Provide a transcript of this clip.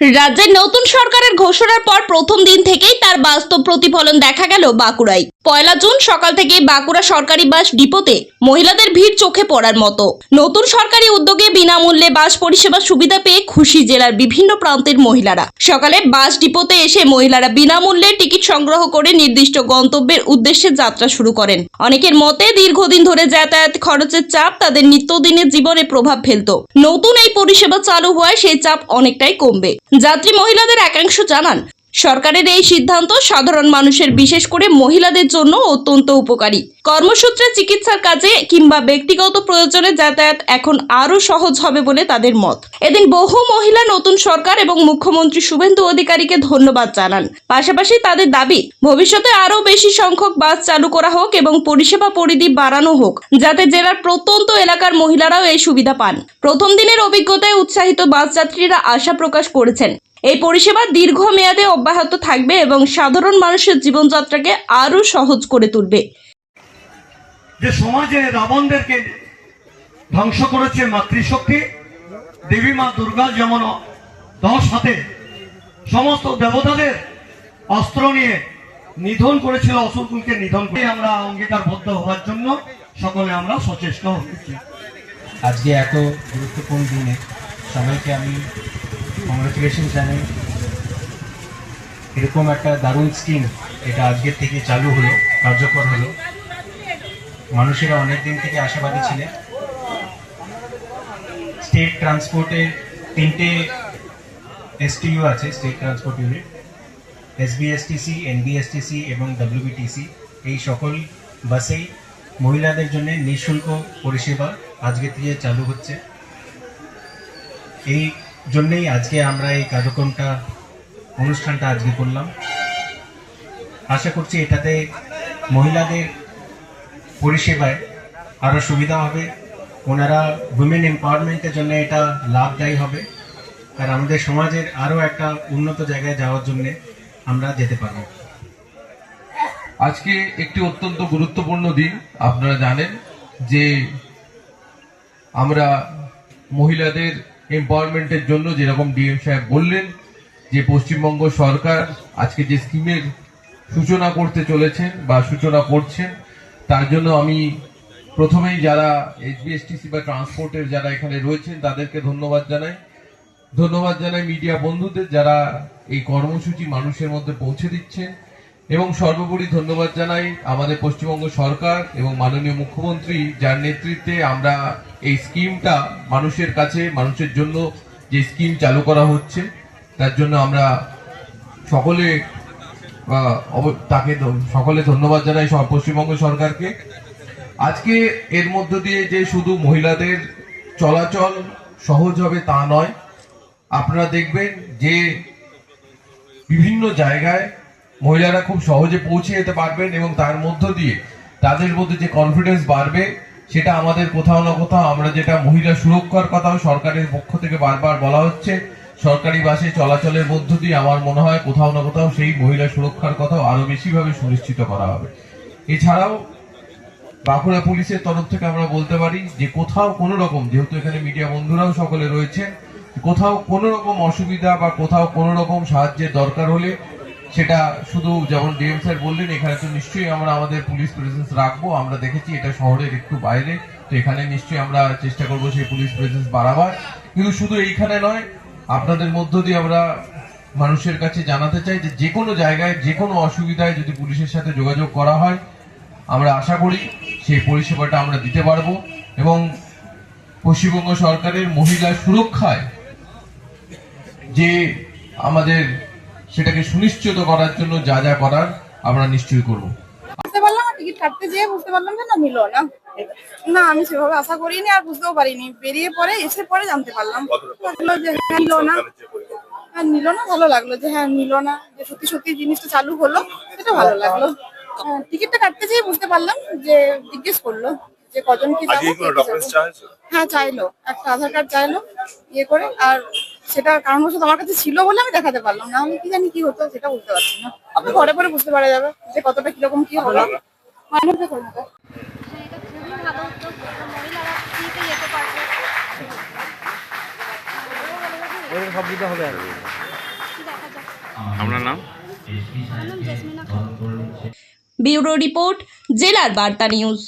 রাজ্যের নতুন সরকারের ঘোষণার পর প্রথম দিন থেকেই তার বাস্তব প্রতিফলন দেখা গেল বাঁকুড়ায়। 1 জুন সকাল থেকে বাঁকুড়া সরকারি বাস ডিপোতে মহিলাদের ভিড় চোখে পড়ার মতো। নতুন সরকারি উদ্যোগে বিনামূল্যে বাস পরিষেবা সুবিধা পেয়ে খুশি জেলার বিভিন্ন প্রান্তের মহিলারা। সকালে বাস ডিপোতে এসে মহিলারা বিনামূল্যে টিকিট সংগ্রহ করে নির্দিষ্ট গন্তব্যের উদ্দেশ্যে যাত্রা শুরু করেন। অনেকের মতে দীর্ঘদিন ধরে যাতায়াত খরচের চাপ তাদের নিত্যদিনের জীবনে প্রভাব ফেলত। নতুন এই পরিষেবা চালু হওয়ায় সেই চাপ অনেকটাই কমবে। যাত্রী মহিলাদের একাংশ জানান, সরকারের এই সিদ্ধান্ত সাধারণ মানুষের বিশেষ করে মহিলাদের জন্য অত্যন্ত উপকারী। কর্মসূত্রে, চিকিৎসার কাজে কিংবা ব্যক্তিগত প্রয়োজনে যাতায়াত এখন আরো সহজ হবে বলে তাদের মত। এদিন বহু মহিলা নতুন সরকার এবং মুখ্যমন্ত্রী শুভেন্দু অধিকারীকে ধন্যবাদ জানান। পাশাপাশি তাদের দাবি, ভবিষ্যতে আরো বেশি সংখ্যক বাস চালু করা হোক এবং পরিষেবা পরিধি বাড়ানো হোক, যাতে জেলার প্রত্যন্ত এলাকার মহিলারাও এই সুবিধা পান। প্রথম দিনের অভিজ্ঞতায় উৎসাহিত বাস যাত্রীরা আশা প্রকাশ করেছেন এই পরিষেবা দীর্ঘমেয়াদে অব্যাহত থাকবে এবং সাধারণ মানুষের জীবনযাত্রাকে আরো সহজ করে তুলবে। যে সমাজে রাবণদেরকে ধ্বংস করেছে মাতৃশক্তি, দেবী মা দুর্গা যেমন 10 হাতে সমস্ত দেবতাদের অস্ত্র নিয়ে নিধন করেছিল, অসুরকুলকে নিধন করে আমরা অঙ্গীকারবদ্ধ হওয়ার জন্য সকলে আমরা সচেষ্ট হচ্ছি। আজকে এত গুরুত্বপূর্ণ দিনে সবাইকে আমি কংগ্রেচুলেশন জানাই। এরকম একটা দারুণ স্কিম এটা আজকের থেকে চালু হলো, কার্যকর হলো। মানুষেরা অনেক দিন থেকে আশাবাদী ছিলেন। স্টেট ট্রান্সপোর্টের 3টে এসটিইউ আছে, state transport unit, SBSTC, NBSTC এবং ডব্লিউবিটিসি। এই সকল বাসেই মহিলাদের জন্য নিঃশুল্ক পরিষেবা আজকে থেকে চালু হচ্ছে। এই জন্যই আজকে আমরা এই অনুষ্ঠানটা আজকে করলাম। আশা করছি এটাতে মহিলাদের পরিষেবায় আরো সুবিধা হবে, ওনারা উইমেন এম্পাওয়ারমেন্টের জন্য এটা লাভদায়ী হবে, আর আমাদের সমাজের আরো একটা উন্নত জায়গায় যাওয়ার জন্য আমরা যেতে পারবো। আজকে একটি অত্যন্ত গুরুত্বপূর্ণ দিন। আপনারা জানেন যে আমরা মহিলাদের এম্পাওয়ারমেন্টের জন্য, যেরকম ডিএম সাহেব বললেন, যে পশ্চিমবঙ্গ সরকার আজকে যে স্কিমের সূচনা করতে চলেছেন বা সূচনা করছেন, তার জন্য আমি প্রথমেই যারা এসবিএসটিসি বা ট্রান্সপোর্টের যারা এখানে রয়েছেন তাদেরকে ধন্যবাদ জানাই মিডিয়া বন্ধুদের যারা এই কর্মসূচি মানুষের মধ্যে পৌঁছে দিচ্ছেন, এবং সর্বোপরি ধন্যবাদ জানাই আমাদের পশ্চিমবঙ্গ সরকার এবং মাননীয় মুখ্যমন্ত্রী, যার নেতৃত্বে আমরা এই স্কিমটা মানুষের কাছে, মানুষের জন্য যে স্কিম চালু করা হচ্ছে, তার জন্য আমরা সকলে ধন্যবাদ জানাই পশ্চিমবঙ্গ সরকারকে। আজকে এর মধ্য দিয়ে যে শুধু মহিলাদের চলাচল সহজ হবে তা নয়, আপনারা দেখবেন যে বিভিন্ন জায়গায় মহিলারা খুব সহজে পৌঁছে যেতে পারবেন এবং তার মধ্য দিয়ে তাদের মধ্যে যে কনফিডেন্স বাড়বে, সেটা আমাদের কোথাও না কোথাও, আমরা যেটা মহিলা সুরক্ষার কথাও সরকারের পক্ষ থেকে বারবার বলা হচ্ছে, সরকারি বাসে চলাচলের মধ্য দিয়ে আমার মনে হয় কোথাও না কোথাও সেই মহিলা সুরক্ষার কথাও আরো বেশিভাবে সুনিশ্চিত করা হবে। এছাড়াও বাঁকুড়া পুলিশের তরফ থেকে আমরা বলতে পারি যে কোথাও কোনো রকম, যেহেতু এখানে মিডিয়া বন্ধুরাও সকলে রয়েছেন, কোথাও কোনো রকম অসুবিধা বা কোথাও কোনো রকম সাহায্যের দরকার হলে সেটা শুধু, যেমন ডিএম স্যার বললেন, এখানে তো নিশ্চয়ই আমরা আমাদের পুলিশ প্রেজেন্স রাখবো। আমরা দেখেছি এটা শহরের একটু বাইরে, তো এখানে নিশ্চয়ই আমরা চেষ্টা করবো সেই পুলিশ প্রেজেন্স বাড়াবার। কিন্তু শুধু এইখানে নয়, আপনাদের মধ্য দিয়ে আমরা মানুষের কাছে জানাতে চাই যে যে কোনো জায়গায়, যে কোনো অসুবিধায় যদি পুলিশের সাথে যোগাযোগ করা হয়, আমরা আশা করি সেই পরিষেবাটা আমরা দিতে পারবো। এবং পশ্চিমবঙ্গ সরকারের মহিলা সুরক্ষায় যে আমাদের সেটাকে সুনিশ্চিত করার জন্য যা যা করার আমরা নিশ্চয়ই করবো। বুঝতে পারলাম, টিকিট কাটতে যেয়ে বুঝতে পারলাম যে না, নিল না, আমি সেভাবে আশা করিনি আর বুঝতেও পারিনি। বেরিয়ে পরে এসে পরে জানতে পারলাম যে হ্যাঁ নিল না। ভালো লাগলো যে হ্যাঁ নিল না, যে সত্যি সত্যি জিনিসটা চালু হলো, সেটা ভালো লাগলো। টিকিটটা কাটতে যেয়ে বুঝতে পারলাম যে জিজ্ঞেস করলো যে কজন কি যাবো। হ্যাঁ চাইলো, একটা আধার কার্ড চাইলো ইয়ে করে, আর সেটা কারণবশত আমার কাছে ছিল বলে আমি দেখাতে পারলাম না। আমি কি জানি কি হতো সেটা বুঝতে পারছি না। আপনি পরে পরে বুঝতে পারা যাবে যে কতটা কিরকম কি হলো। মানুষের ক্ষমতা এটা খুবই ভালো উদ্যোগ, মহিলারা ফ্রিতে যেতে পারবে। সব দিতে হবে আর আপনার নাম? আমার নাম জেসমিনা খান। ব্যুরো রিপোর্ট, জেলার বার্তা নিউজ।